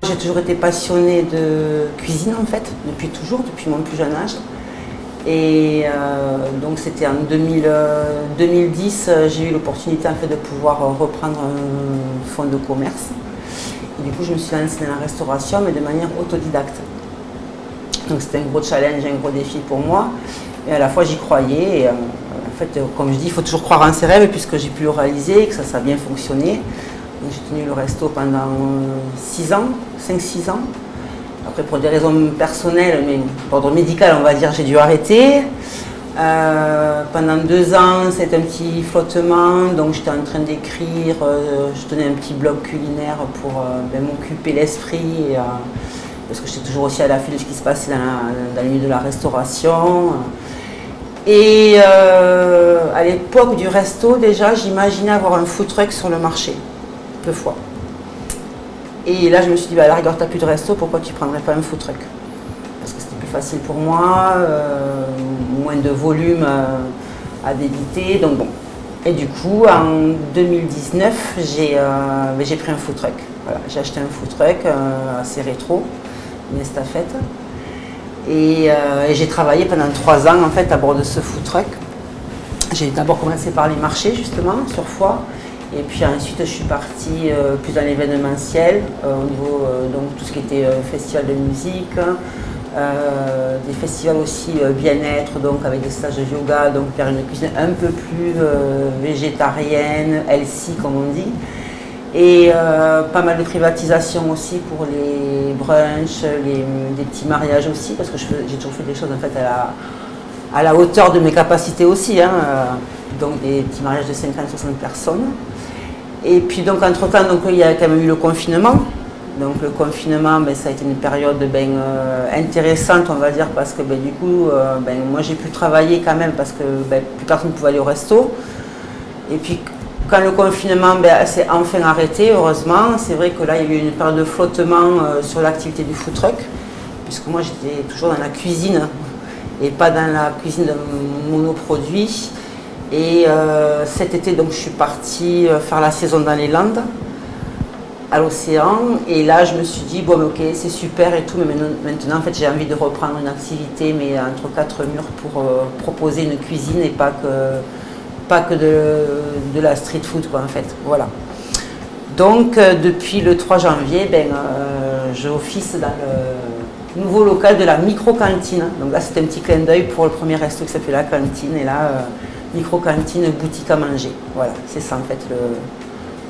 J'ai toujours été passionnée de cuisine en fait, depuis toujours, depuis mon plus jeune âge. Et donc c'était en 2010, j'ai eu l'opportunité en fait de pouvoir reprendre un fonds de commerce. Et du coup je me suis lancée dans la restauration mais de manière autodidacte. Donc c'était un gros challenge, un gros défi pour moi. Et à la fois j'y croyais. Et, en fait, comme je dis, il faut toujours croire en ses rêves puisque j'ai pu le réaliser et que ça a bien fonctionné. J'ai tenu le resto pendant 6 ans, 5-6 ans. Après, pour des raisons personnelles, mais d'ordre médical, on va dire, j'ai dû arrêter. Pendant 2 ans, c'était un petit flottement, donc j'étais en train d'écrire, je tenais un petit blog culinaire pour m'occuper l'esprit, parce que j'étais toujours aussi à l'affût de ce qui se passait dans le milieu de la restauration. Et à l'époque du resto, déjà, j'imaginais avoir un food truck sur le marché. 2 fois. Et là, je me suis dit, bah, à la rigueur, tu n'as plus de resto, pourquoi tu ne prendrais pas un food truck? Parce que c'était plus facile pour moi, moins de volume à débiter, donc bon. Et du coup, en 2019, j'ai pris un food truck. Voilà, j'ai acheté un food truck assez rétro, une estafette. Et j'ai travaillé pendant 3 ans en fait à bord de ce food truck. J'ai d'abord commencé par les marchés justement, sur Foix. Et puis ensuite, je suis partie plus dans l'événementiel, au niveau donc tout ce qui était festival de musique, des festivals aussi bien-être, donc avec des stages de yoga, donc faire une cuisine un peu plus végétarienne, healthy comme on dit. Et pas mal de privatisation aussi pour les brunchs, des petits mariages aussi, parce que j'ai toujours fait des choses en fait à la hauteur de mes capacités aussi, hein, donc des petits mariages de 50-60 personnes. Et puis donc entre-temps, il y a quand même eu le confinement. Donc le confinement, ça a été une période intéressante, on va dire, parce que du coup, moi j'ai pu travailler quand même parce que plus personne ne pouvait aller au resto. Et puis quand le confinement s'est enfin arrêté, heureusement, c'est vrai que là il y a eu une période de flottement sur l'activité du food truck, puisque moi j'étais toujours dans la cuisine et pas dans la cuisine de monoproduit. Et cet été, donc, je suis partie faire la saison dans les Landes, à l'océan. Et là, je me suis dit, bon, ok, c'est super et tout, mais maintenant, en fait, j'ai envie de reprendre une activité, mais entre 4 murs pour proposer une cuisine et pas que de la street food, quoi, en fait. Voilà. Donc, depuis le 3 janvier, je office dans le nouveau local de la micro-cantine. Donc là, c'était un petit clin d'œil pour le premier resto qui s'appelait La Cantine. Et là, micro-cantine, boutique à manger. Voilà, c'est ça en fait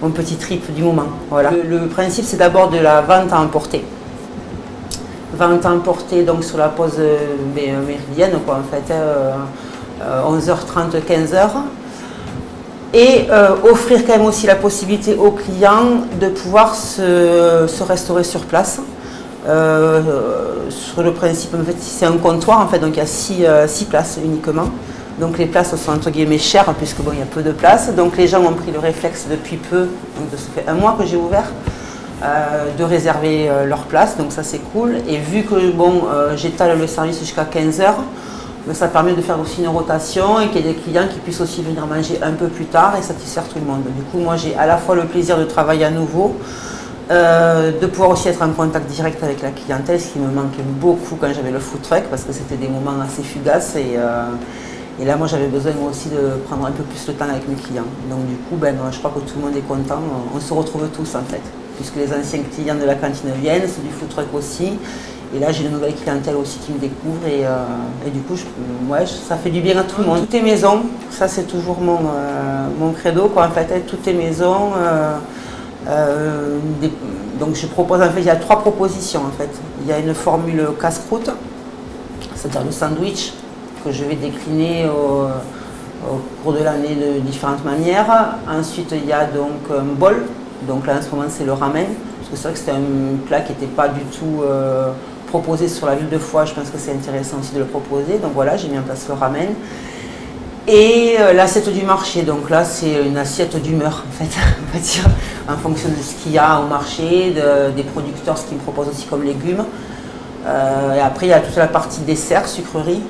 mon petit trip du moment. Voilà. Le principe, c'est d'abord de la vente à emporter. Vente à emporter donc sur la pause méridienne, quoi, en fait, 11h30, 15h. Et offrir quand même aussi la possibilité aux clients de pouvoir se restaurer sur place. Sur le principe, en fait, c'est un comptoir, en fait, donc il y a 6 places uniquement. Donc les places sont entre guillemets chères puisque il y a peu de places. Donc les gens ont pris le réflexe depuis peu, donc ça fait 1 mois que j'ai ouvert, de réserver leur place. Donc ça c'est cool. Et vu que j'étale le service jusqu'à 15h, ça permet de faire aussi une rotation et qu'il y ait des clients qui puissent aussi venir manger un peu plus tard et satisfaire tout le monde. Du coup moi j'ai à la fois le plaisir de travailler à nouveau, de pouvoir aussi être en contact direct avec la clientèle, ce qui me manquait beaucoup quand j'avais le food truck parce que c'était des moments assez fugaces et là, moi, j'avais besoin moi aussi de prendre un peu plus le temps avec mes clients. Donc du coup, je crois que tout le monde est content. On se retrouve tous en fait, puisque les anciens clients de la cantine viennent, c'est du food truck aussi. Et là, j'ai une nouvelle clientèle aussi qui me découvre et du coup, ça fait du bien à tout le monde. Tout est maison, ça c'est toujours mon credo, quoi. En fait, tout est maison. Donc je propose, en fait, il y a 3 propositions en fait. Il y a une formule casse-croûte, c'est-à-dire le sandwich, que je vais décliner au cours de l'année de différentes manières. Ensuite, il y a donc un bol. Donc là, en ce moment, c'est le ramen. Parce que c'est vrai que c'était un plat qui n'était pas du tout proposé sur la ville de Foix. Je pense que c'est intéressant aussi de le proposer. Donc voilà, j'ai mis en place le ramen. Et l'assiette du marché. Donc là, c'est une assiette d'humeur, en fait, on va dire, en fonction de ce qu'il y a au marché, des producteurs, ce qu'ils me proposent aussi comme légumes. Et après, il y a toute la partie dessert, sucrerie.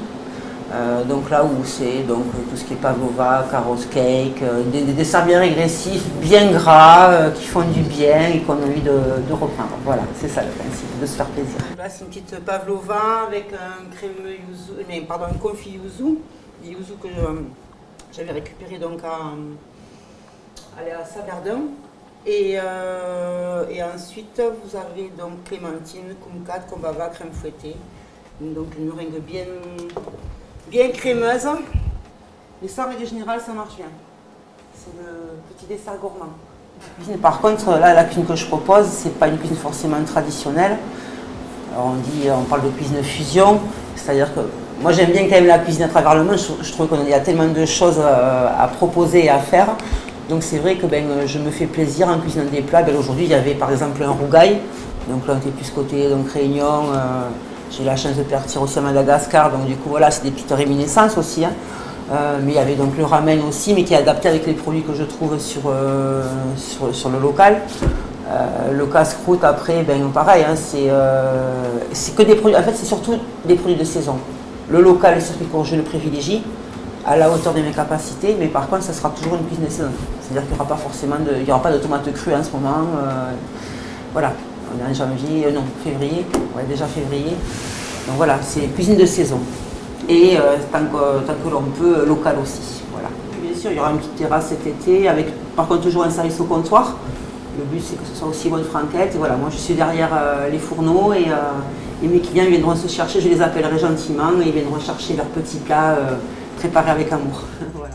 Donc là où c'est donc tout ce qui est pavlova, carrot cake, des desserts bien régressifs, bien gras, qui font du bien et qu'on a envie de reprendre. Voilà, c'est ça le principe, de se faire plaisir. Là c'est une petite pavlova avec un un confit yuzu, que j'avais récupéré donc à Saverdun. Et ensuite vous avez donc clémentine, kumquat, combava, crème fouettée. Donc une meringue bien crémeuse. Et ça, en règle générale, ça marche bien. C'est le petit dessert gourmand. Par contre, là, la cuisine que je propose, c'est pas une cuisine forcément traditionnelle. Alors on parle de cuisine fusion, c'est-à-dire que moi j'aime bien quand même la cuisine à travers le monde. Je trouve qu'il y a tellement de choses à proposer et à faire. Donc c'est vrai que je me fais plaisir en cuisinant des plats. Aujourd'hui, il y avait par exemple un rougail. Donc là, on était plus côté donc Réunion. J'ai eu la chance de partir aussi à Madagascar, donc du coup voilà, c'est des petites réminiscences aussi. Hein. Mais il y avait donc le ramen aussi, mais qui est adapté avec les produits que je trouve sur le local. Le casse-croûte après, pareil, hein, c'est que des produits, en fait c'est surtout des produits de saison. Le local, le circuit court, je le privilégie à la hauteur de mes capacités, mais par contre ça sera toujours une cuisine de saison. C'est-à-dire qu'il n'y aura pas forcément il n'y aura pas de tomates crues en ce moment. Voilà. On est en janvier, non, février, ouais, déjà février. Donc voilà, c'est cuisine de saison. Et tant que l'on peut, local aussi. Voilà. Bien sûr, il y aura une petite terrasse cet été, avec par contre toujours un service au comptoir. Le but c'est que ce soit aussi bonne franquette. Et voilà, moi je suis derrière les fourneaux et mes clients viendront se chercher, je les appellerai gentiment et ils viendront chercher leurs petits plats préparés avec amour. Voilà.